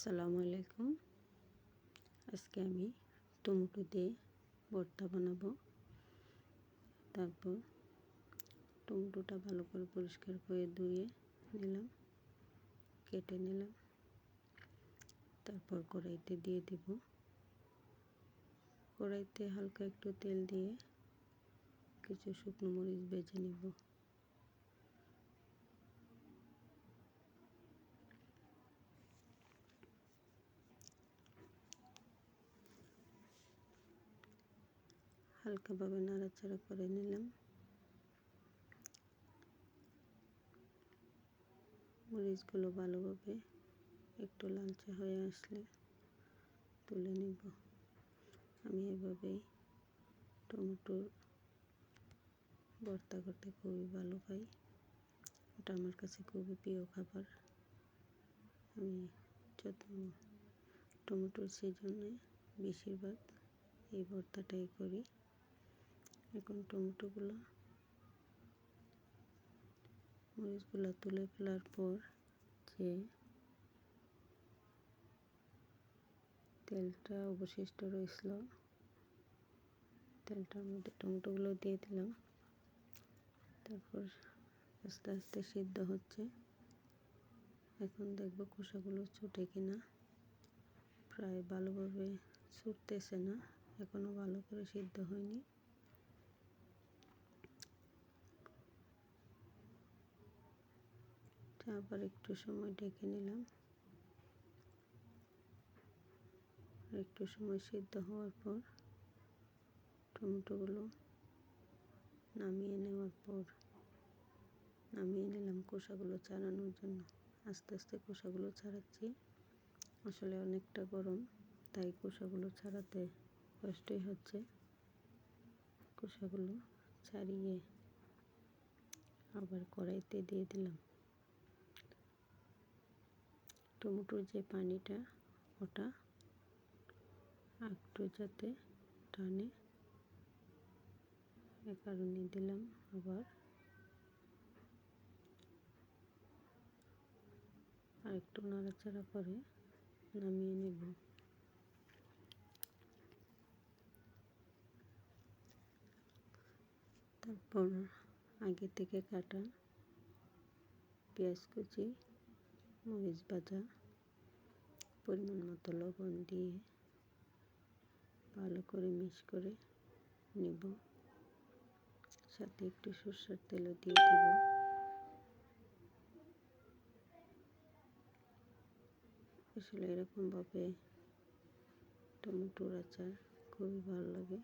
আসসালামু আলাইকুম। আজকে আমি টমেটো দিয়ে ভর্তা বানাবো। তারপর টমেটোটা ভালো করে পরিষ্কার করে ধুয়ে নিলাম, কেটে নিলাম। তারপর কড়াইতে দিয়ে দিব। কড়াইতে হালকা একটু তেল দিয়ে কিছু শুকনো মরিচ ভেজে নেব। হালকাভাবে নাড়াচাড়া করে নিলাম। মরিচগুলো ভালোভাবে একটু লালচে হয়ে আসলে তুলে নিব। আমি এভাবেই টমেটোর ভর্তা করতে খুবই ভালো পাই। এটা আমার কাছে খুবই প্রিয় খাবার। আমি যত টমেটোর সিজনে বেশিরভাগ এই ভর্তাটাই করি। এখন মরিচগুলো তুলে ফেলার পর যে তেলটা অবশিষ্ট রয়েছিল, তেলটার মধ্যে টমেটোগুলো দিয়ে দিলাম। তারপর আস্তে আস্তে সিদ্ধ হচ্ছে। এখন দেখব খোসাগুলো ছুটে কিনা। প্রায় ভালোভাবে ছুটতেছে না, এখনো ভালো করে সিদ্ধ হয়নি। আবার একটু সময় ঢেকে নিলাম। একটু সময় সিদ্ধ হওয়ার পর টমেটোগুলো নামিয়ে নিলাম খোসাগুলো ছাড়ানোর জন্য। আস্তে আস্তে খোসাগুলো ছাড়াচ্ছি। আসলে অনেকটা গরম, তাই খোসাগুলো ছাড়াতে কষ্টই হচ্ছে। খোসাগুলো ছাড়িয়ে আবার কড়াইতে দিয়ে দিলাম। টমেটোর যে পানিটা, ওটা একটু যাতে টানে, এ কারণে দিলাম। আবার একটু নাড়াচাড়া করে নামিয়ে নেব। তারপর আগে থেকে কাটা পেঁয়াজ কুচি, মরিচ ভাজা, পরিমাণ মতো লবণ দিয়ে ভালো করে মিক্স করে নেব। সাথে একটু সরষের তেলও দিয়ে দেব। আসলে এরকমভাবে টমেটোর আচার খুবই ভালো লাগে।